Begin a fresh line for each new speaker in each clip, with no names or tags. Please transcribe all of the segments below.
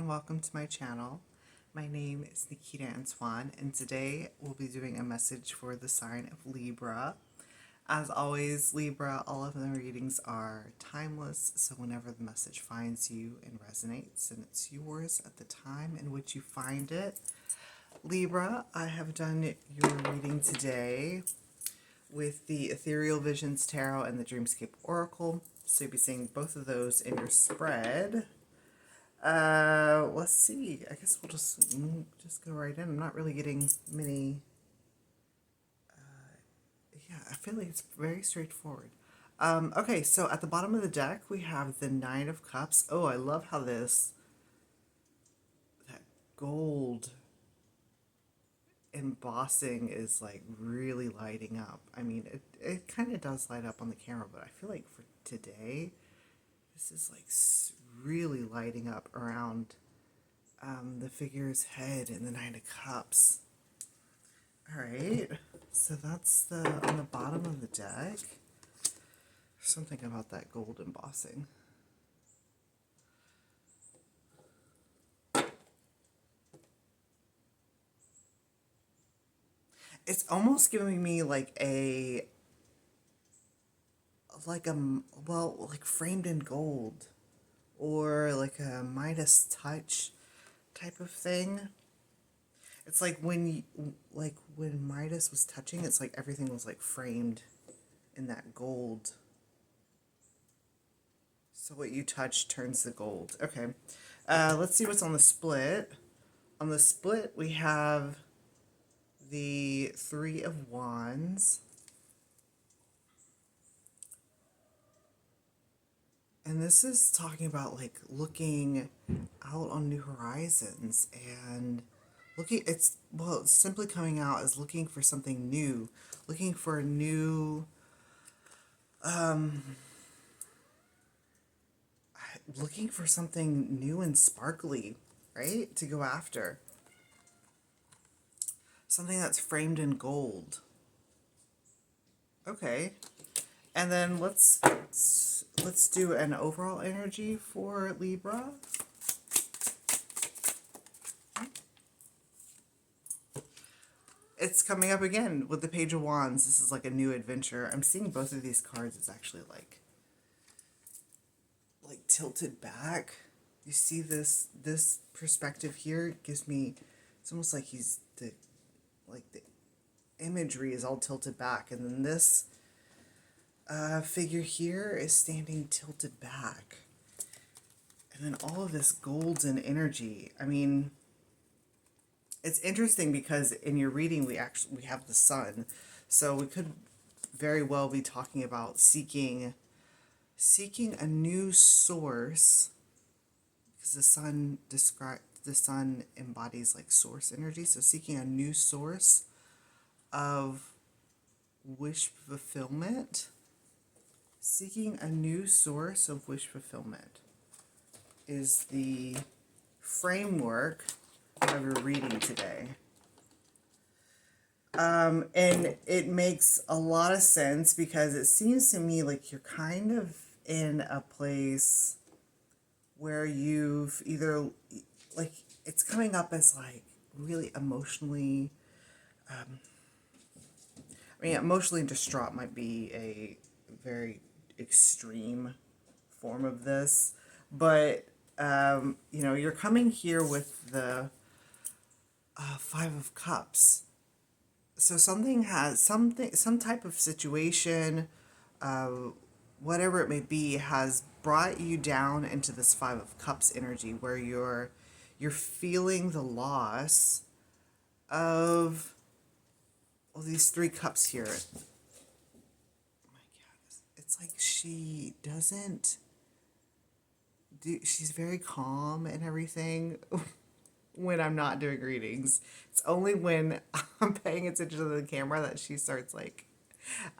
welcome to my channel. My name is Nikita Antoine, and today we'll be doing a message for the sign of Libra. As always, Libra, all of the readings are timeless, so whenever the message finds you and resonates, and it's yours at the time in which you find it. Libra, I have done your reading today with the Ethereal Visions Tarot and the Dreamscape Oracle, so you'll be seeing both of those in your spread. Let's see. I guess we'll just go right in. I'm not really getting many. Yeah, I feel like it's very straightforward. Okay, so at the bottom of the deck we have the Nine of Cups. Oh, I love how that gold embossing is like really lighting up. I mean, it kind of does light up on the camera, but I feel like for today, this is like really lighting up around the figure's head in the Nine of Cups. All right, so that's on the bottom of the deck. Something about that gold embossing. It's almost giving me like like framed in gold, or like a Midas touch type of thing. It's like when Midas was touching, it's like everything was like framed in that gold. So what you touch turns to gold. Okay, let's see what's on the split. On the split, we have the Three of Wands. And this is talking about like looking out on new horizons and it's simply coming out as looking for something new, looking for a new, looking for something new and sparkly, right? To go after. Something that's framed in gold. Okay. And then let's do an overall energy for Libra. It's coming up again with the Page of Wands. This is like a new adventure. I'm seeing both of these cards. It's actually like tilted back. You see this perspective here gives me, it's almost like the imagery is all tilted back, and then this figure here is standing tilted back, and then all of this golden energy. I mean, it's interesting because in your reading we have the sun, so we could very well be talking about seeking a new source, because the sun embodies like source energy, so seeking a new source of wish fulfillment. Seeking a new source of wish fulfillment is the framework of your reading today. And it makes a lot of sense because it seems to me like you're kind of in a place where you've either, like, it's coming up as like really emotionally, emotionally distraught might be a very extreme form of this, but you're coming here with the Five of Cups. So some type of situation, whatever it may be, has brought you down into this Five of Cups energy, where you're feeling the loss of these three cups here. Oh my God, it's like she's very calm and everything when I'm not doing readings. It's only when I'm paying attention to the camera that she starts like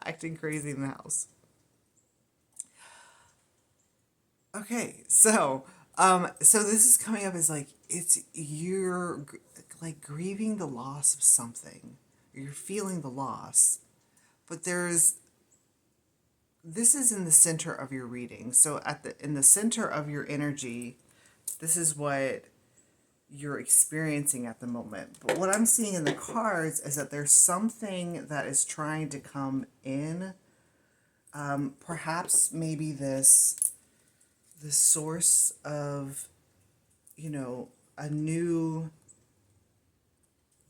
acting crazy in the house. Okay, so this is coming up as like you're like grieving the loss of something. You're feeling the loss, but this is in the center of your reading. So in the center of your energy, this is what you're experiencing at the moment. But what I'm seeing in the cards is that there's something that is trying to come in. Perhaps maybe this source of, you know, what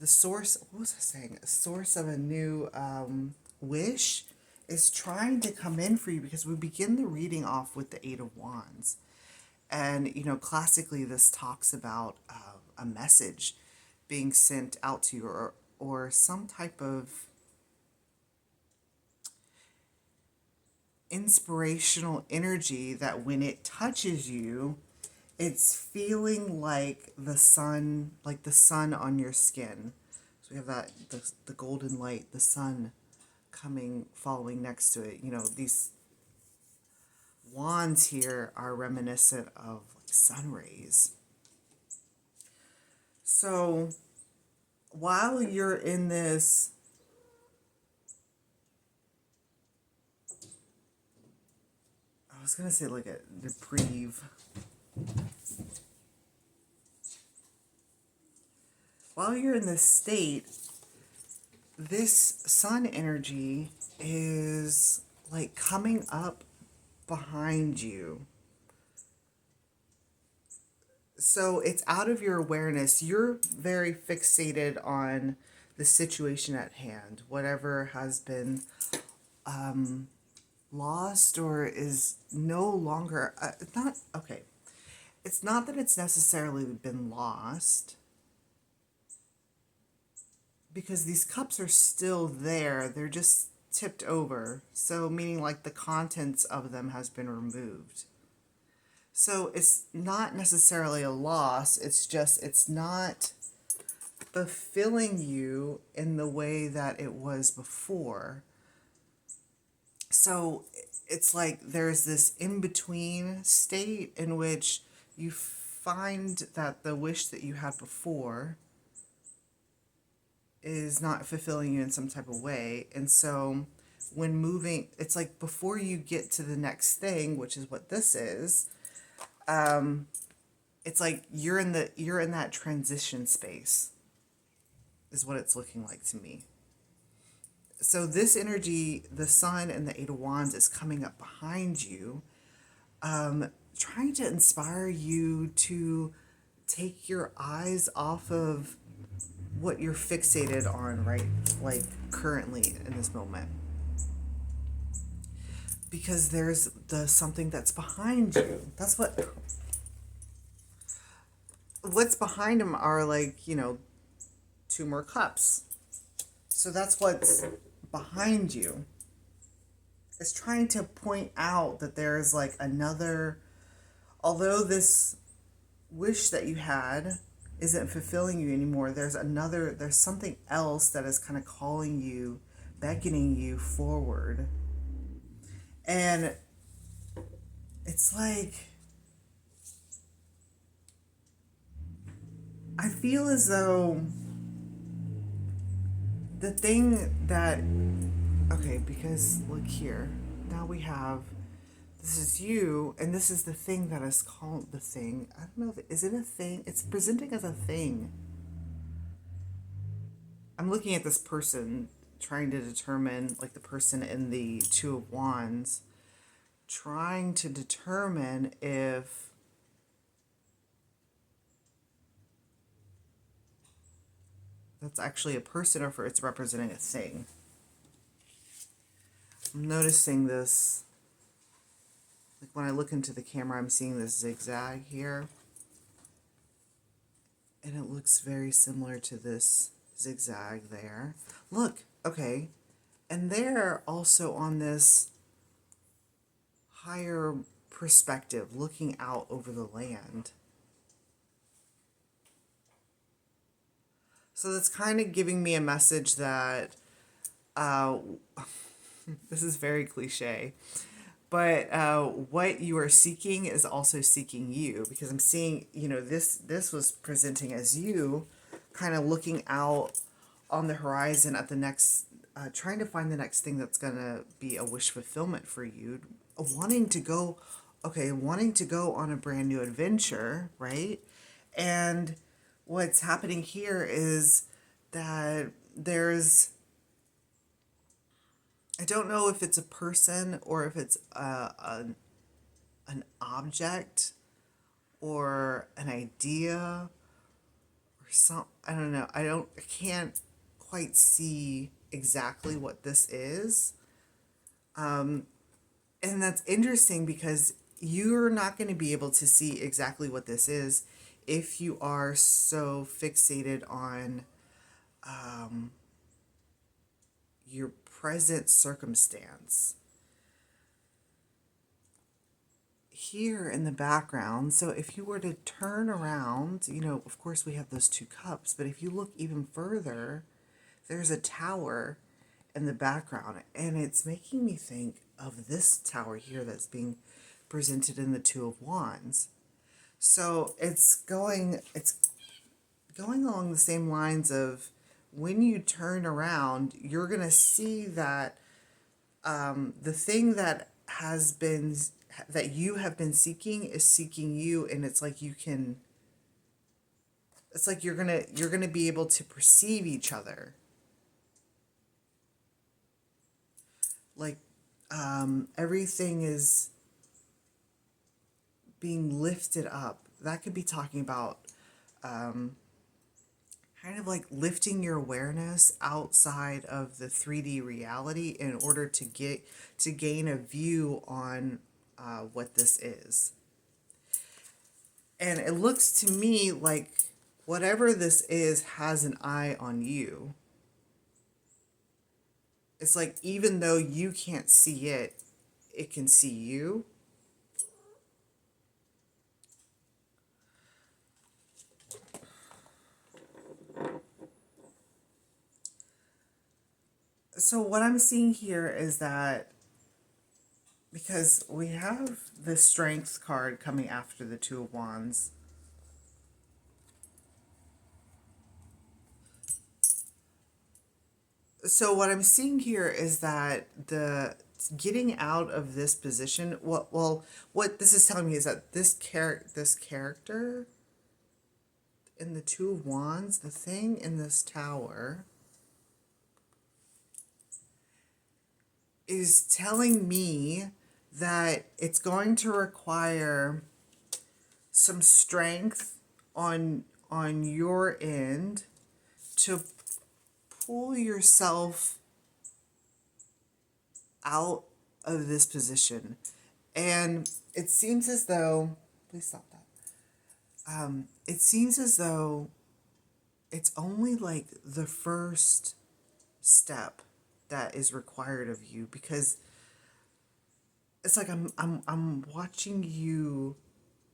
was I saying? A source of a new wish is trying to come in for you, because we begin the reading off with the Eight of Wands. And, you know, classically this talks about a message being sent out to you, or some type of inspirational energy that when it touches you, it's feeling like the sun on your skin. So we have that, the golden light, the sun following next to it. You know, these wands here are reminiscent of like sun rays. So while you're in this I was gonna say like a reprieve. While you're in this state, this sun energy is like coming up behind you. So it's out of your awareness. You're very fixated on the situation at hand, whatever has been lost or is no longer, not, okay. It's not that it's necessarily been lost, because these cups are still there. They're just tipped over. So meaning like the contents of them has been removed. So it's not necessarily a loss. It's just, it's not fulfilling you in the way that it was before. So it's like there's this in-between state in which you find that the wish that you had before is not fulfilling you in some type of way. And so when moving, it's like before you get to the next thing, which is what this is, it's like you're in that transition space, is what it's looking like to me. So this energy, the sun and the Eight of Wands, is coming up behind you, trying to inspire you to take your eyes off of what you're fixated on, right? Like currently in this moment. Because there's something that's behind you. That's what's behind him are like, you know, 2 more cups. So that's what's behind you. It's trying to point out that there's like another, although this wish that you had isn't fulfilling you anymore, there's something else that is kind of calling you, beckoning you forward. And it's like, I feel as though the thing that, okay, because look here, now we have, this is you, and this is the thing that is called the thing. I don't know, is it a thing? It's presenting as a thing. I'm looking at this person, trying to determine, like the person in the Two of Wands, trying to determine if that's actually a person or if it's representing a thing. I'm noticing this, like when I look into the camera, I'm seeing this zigzag here. And it looks very similar to this zigzag there. Look, okay. And they're also on this higher perspective, looking out over the land. So that's kind of giving me a message that, this is very cliche, but what you are seeking is also seeking you, because I'm seeing, you know, this was presenting as you kind of looking out on the horizon at the next, trying to find the next thing that's going to be a wish fulfillment for you, wanting to go on a brand new adventure, right? And what's happening here is that there's, I don't know if it's a person or if it's an object or an idea or some, I don't know. I can't quite see exactly what this is. And that's interesting because you're not going to be able to see exactly what this is if you are so fixated on your present circumstance. Here in the background, so if you were to turn around, you know, of course we have those two cups, but if you look even further, there's a tower in the background, and it's making me think of this tower here that's being presented in the Two of Wands. So it's going along the same lines of when you turn around, you're going to see that the thing that has been, that you have been seeking is seeking you, and it's like you can, it's like you're gonna be able to perceive each other. Like everything is being lifted up. That could be talking about kind of like lifting your awareness outside of the 3D reality in order to gain a view on what this is. And it looks to me like whatever this is has an eye on you. It's like even though you can't see it, it can see you. So what I'm seeing here is that because we have the Strength card coming after the Two of Wands, so what I'm seeing here is that the getting out of this position, what this is telling me is that this character in the Two of Wands, the thing in this tower, is telling me that it's going to require some strength on your end to pull yourself out of this position. And it seems as though, please stop that. It seems as though it's only like the first step that is required of you, because it's like I'm watching you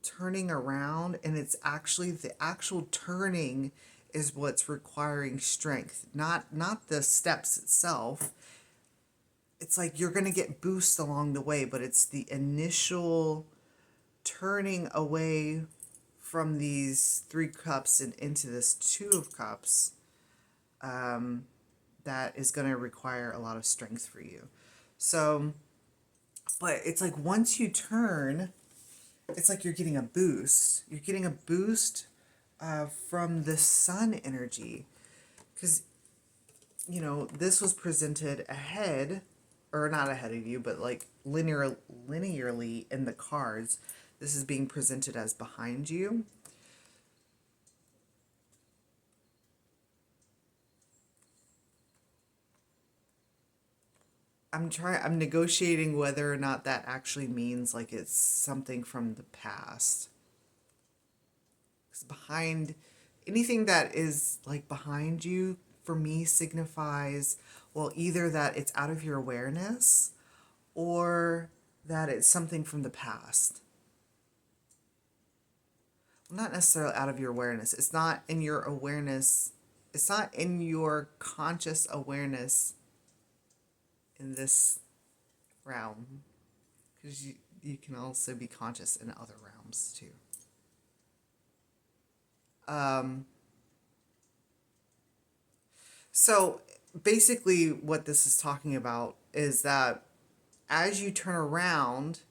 turning around, and it's actually the actual turning is what's requiring strength, not the steps itself. It's like you're going to get boost along the way, but it's the initial turning away from these 3 cups and into this 2 of cups that is going to require a lot of strength for you. So, but it's like once you turn, it's like you're getting a boost. You're getting a boost from the sun energy, because, you know, this was presented ahead, or not ahead of you, but like linearly in the cards. This is being presented as behind you. I'm negotiating whether or not that actually means like it's something from the past. 'Cause behind, anything that is like behind you for me signifies, well, either that it's out of your awareness or that it's something from the past. Not necessarily out of your awareness. It's not in your awareness. It's not in your conscious awareness in this realm, because you can also be conscious in other realms too. So basically what this is talking about is that as you turn around,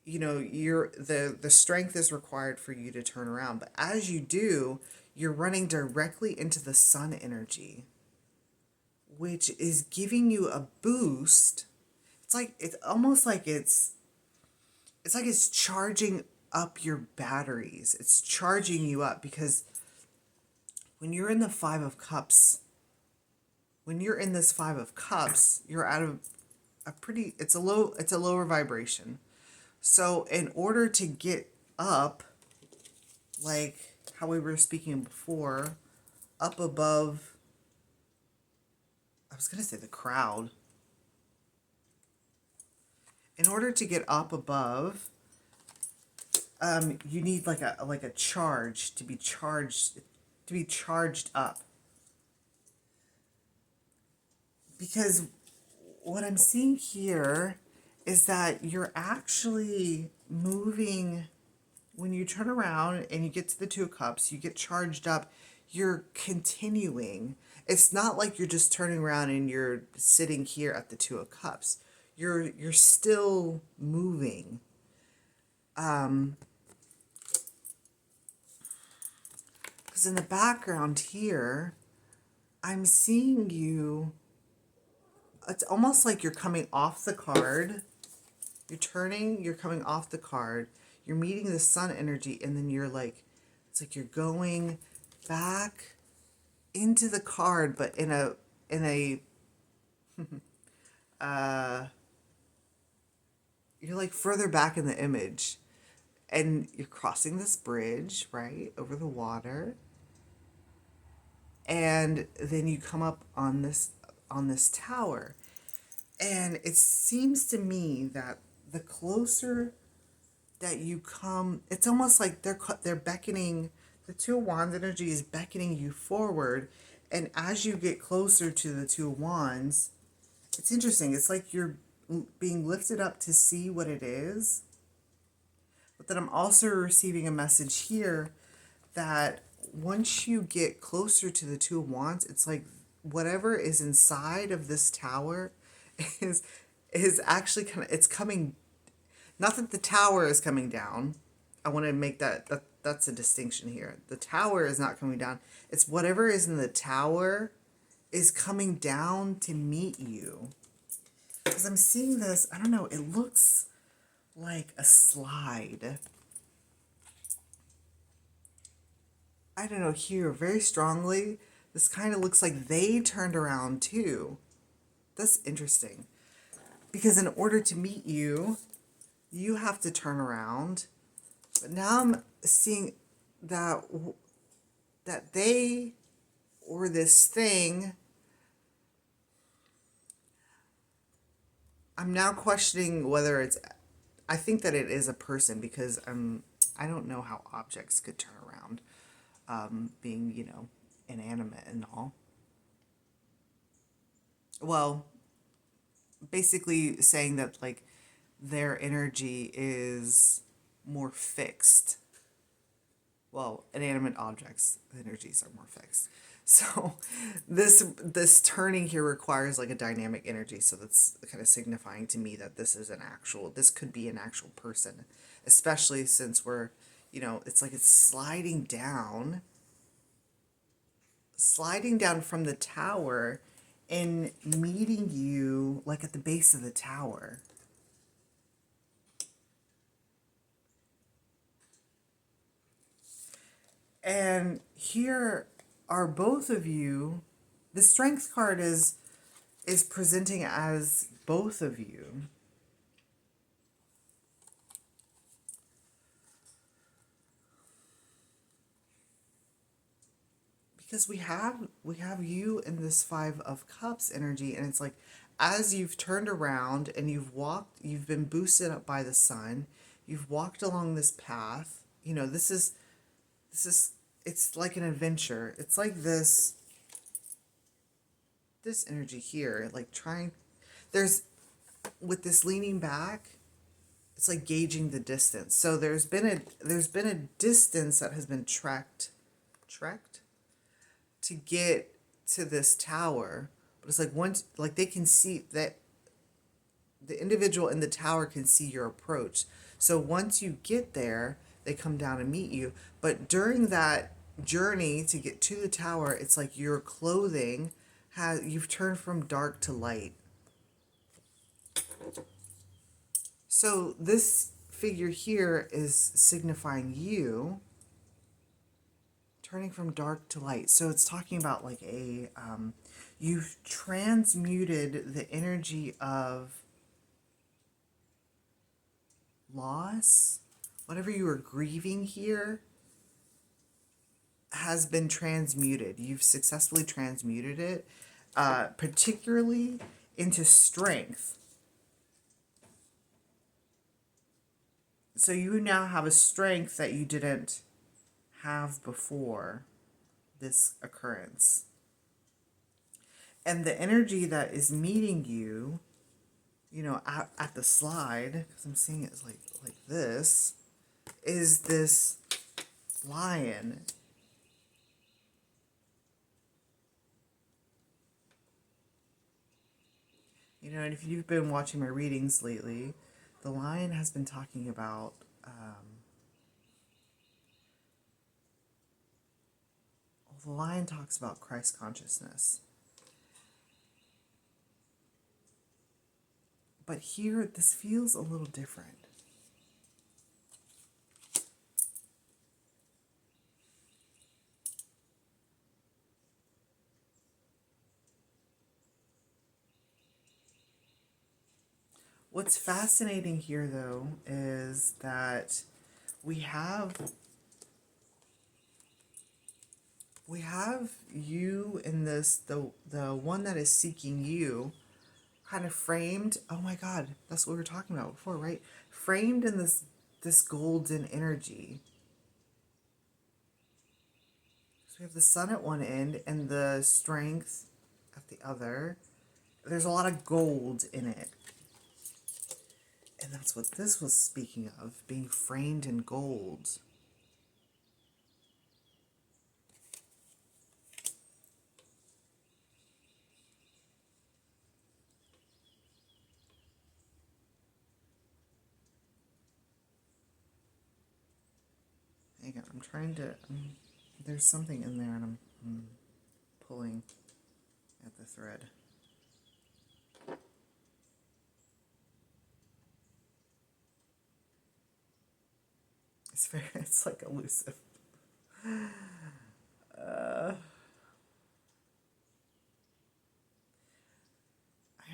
you know, the strength is required for you to turn around. But as you do, you're running directly into the sun energy, which is giving you a boost. It's almost like it's like it's charging up your batteries. It's charging you up because when you're in the Five of Cups, when you're in this Five of Cups, you're out of a pretty, it's a lower vibration. So in order to get up, like how we were speaking before, up above, I was going to say the crowd. In order to get up above, you need like a charge to be charged up. Because what I'm seeing here is that you're actually moving. When you turn around and you get to the Two of Cups, you get charged up, you're continuing. It's not like you're just turning around and you're sitting here at the Two of Cups. You're still moving. Because in the background here, I'm seeing you, it's almost like you're coming off the card. You're coming off the card. You're meeting the sun energy, and then you're like, it's like you're going back into the card, but in a you're like further back in the image, and you're crossing this bridge, right, over the water, and then you come up on this tower, and it seems to me that the closer that you come, it's almost like they're beckoning. The Two of Wands energy is beckoning you forward, and as you get closer to the Two of Wands, it's interesting. It's like you're being lifted up to see what it is. But then I'm also receiving a message here that once you get closer to the Two of Wands, it's like whatever is inside of this tower is actually it's coming. Not that the tower is coming down. I want to make that's a distinction here. The tower is not coming down. It's whatever is in the tower is coming down to meet you. Because I'm seeing this, I don't know, it looks like a slide. I don't know, here, very strongly, this kind of looks like they turned around too. That's interesting. Because in order to meet you, you have to turn around. But now I'm seeing that they, or this thing, I'm now questioning whether it's, I think that it is a person, because I don't know how objects could turn around, being, you know, inanimate and all. Well, basically saying that, like, their energy is more fixed. Well, inanimate objects' energies are more fixed. So this turning here requires like a dynamic energy. So that's kind of signifying to me that this could be an actual person, especially since we're, you know, it's like it's sliding down from the tower and meeting you like at the base of the tower. And here are both of you. The Strength card is presenting as both of you. Because we have you in this Five of Cups energy, and it's like as you've turned around and you've been boosted up by the sun, you've walked along this path. You know, this is it's like an adventure. It's like this energy here, like with this leaning back, it's like gauging the distance. So there's been a distance that has been trekked to get to this tower. But it's like once, like they can see that the individual in the tower can see your approach. So once you get there, they come down and meet you. But during that journey to get to the tower, it's like your clothing has, you've turned from dark to light. So this figure here is signifying you turning from dark to light. So it's talking about like you've transmuted the energy of loss. Whatever you were grieving here has been transmuted. You've successfully transmuted it, particularly into strength. So you now have a strength that you didn't have before this occurrence. And the energy that is meeting you, you know, at the slide, because I'm seeing it like this, is this lion. You know, and if you've been watching my readings lately, the lion has been talking about the lion talks about Christ consciousness. But here, this feels a little different. What's fascinating here, though, is that we have you in this, the one that is seeking you, kind of framed. Oh my God, that's what we were talking about before, right? Framed in this golden energy. So we have the sun at one end and the strength at the other. There's a lot of gold in it. And that's what this was speaking of, being framed in gold. Hang on, I'm trying to, there's something in there and I'm pulling at the thread. It's like elusive. I'm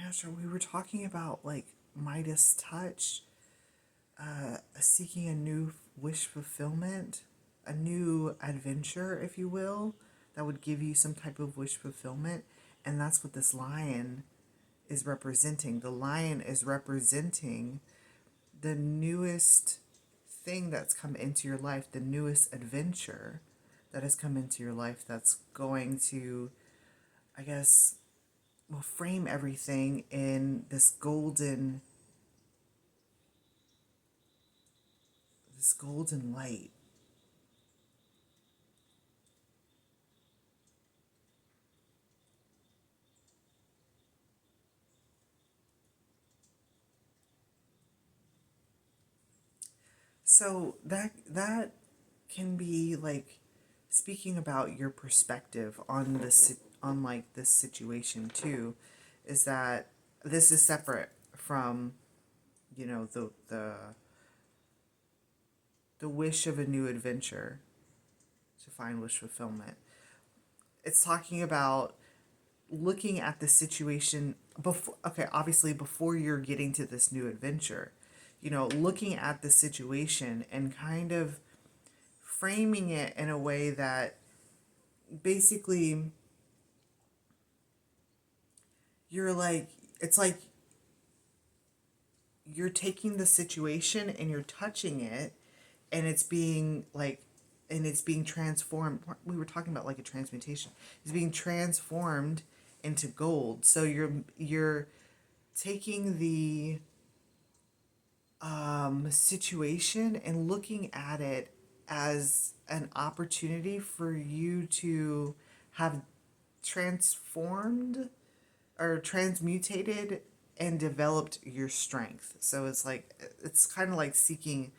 not sure. We were talking about like Midas touch, seeking a new wish fulfillment, a new adventure, if you will, that would give you some type of wish fulfillment. And that's what this lion is representing. The lion is representing the newest thing that's come into your life, the newest adventure that has come into your life that's going to, I guess, will frame everything in this golden light. So that can be like speaking about your perspective on this, on like this situation too, is that this is separate from, you know, the wish of a new adventure to find wish fulfillment. It's talking about looking at the situation before, okay, obviously before you're getting to this new adventure, you know, looking at the situation and kind of framing it in a way that basically you're like, it's like you're taking the situation and you're touching it and it's being like, and it's being transformed. We were talking about like a transmutation. It's being transformed into gold. So you're taking the situation and looking at it as an opportunity for you to have transformed or transmutated and developed your strength. So it's like, it's kind of like seeking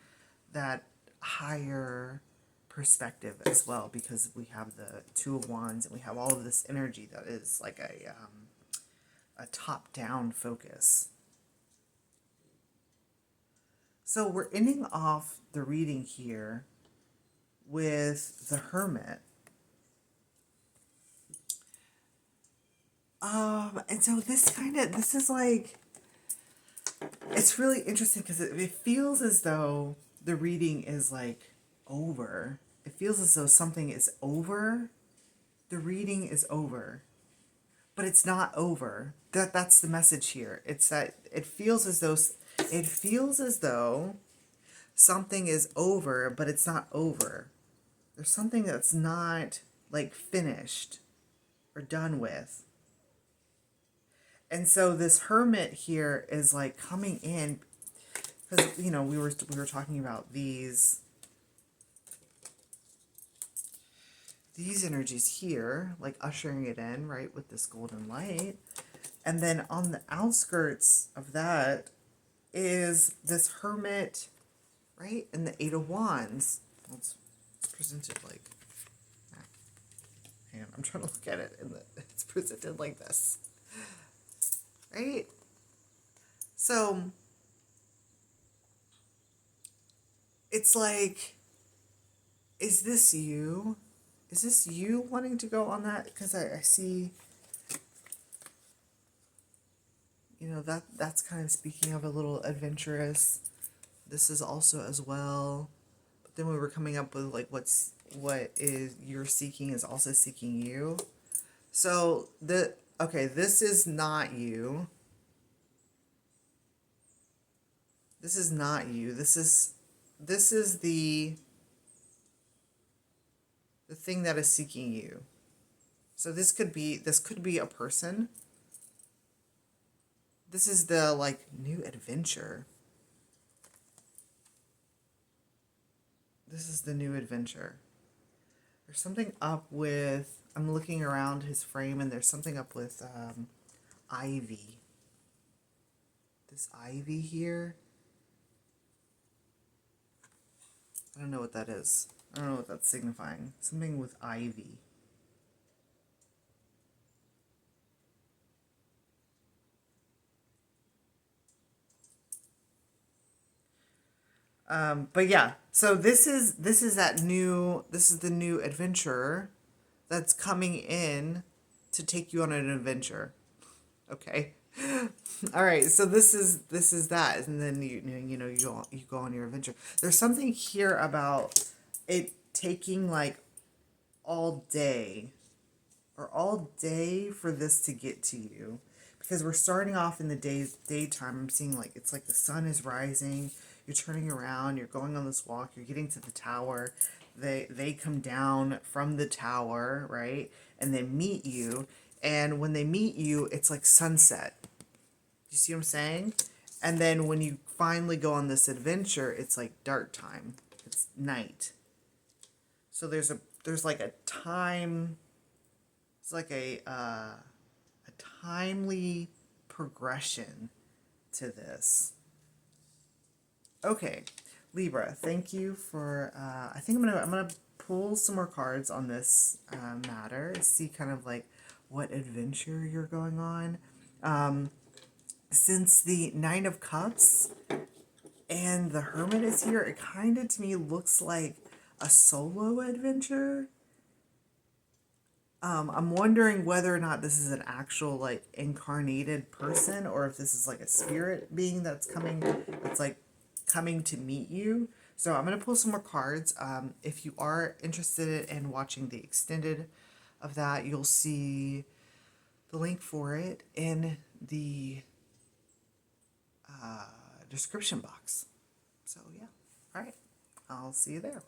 that higher perspective as well, because we have the Two of Wands and we have all of this energy that is like a top-down focus. So we're ending off the reading here with the Hermit. And so this is like, it's really interesting because it feels as though the reading is like over. It feels as though something is over. The reading is over, but it's not over. That's the message here. It's that it feels as though something is over, but it's not over. There's something that's not like finished or done with. And so this Hermit here is like coming in, because you know we were talking about these energies here, like ushering it in, right, with this golden light. And then on the outskirts of that is this Hermit, right, and the Eight of Wands. Well, it's presented like, hang on, I'm trying to look at it, and it's presented like this. Right? So it's like, is this you? Is this you wanting to go on that? Because I see, you know, that's kind of speaking of a little adventurous. This is also as well. But then we were coming up with like what is you're seeking is also seeking you. So okay, this is not you. This is not you. This is the thing that is seeking you. So this could be a person. This is the like new adventure. This is the new adventure. There's something up with, I'm looking around his frame, and there's something up with ivy. This ivy here. I don't know what that is. I don't know what that's signifying. Something with ivy. But yeah, so this is the new adventurer that's coming in to take you on an adventure. Okay. All right. So this is that, and then you go on your adventure. There's something here about it taking like all day for this to get to you, because we're starting off in the daytime. I'm seeing like it's like the sun is rising. You're turning around. You're going on this walk. You're getting to the tower. They come down from the tower, right, and they meet you. And when they meet you, it's like sunset. You see what I'm saying? And then when you finally go on this adventure, it's like dark time. It's night. So there's like a time. It's like a timely progression to this. Okay, Libra. Thank you for. I think I'm gonna pull some more cards on this matter. See kind of like what adventure you're going on. Since the Nine of Cups and the Hermit is here, it kind of to me looks like a solo adventure. I'm wondering whether or not this is an actual like incarnated person, or if this is like a spirit being that's coming to meet you. So I'm going to pull some more cards. If you are interested in watching the extended of that, you'll see the link for it in the description box. So yeah, all right, I'll see you there.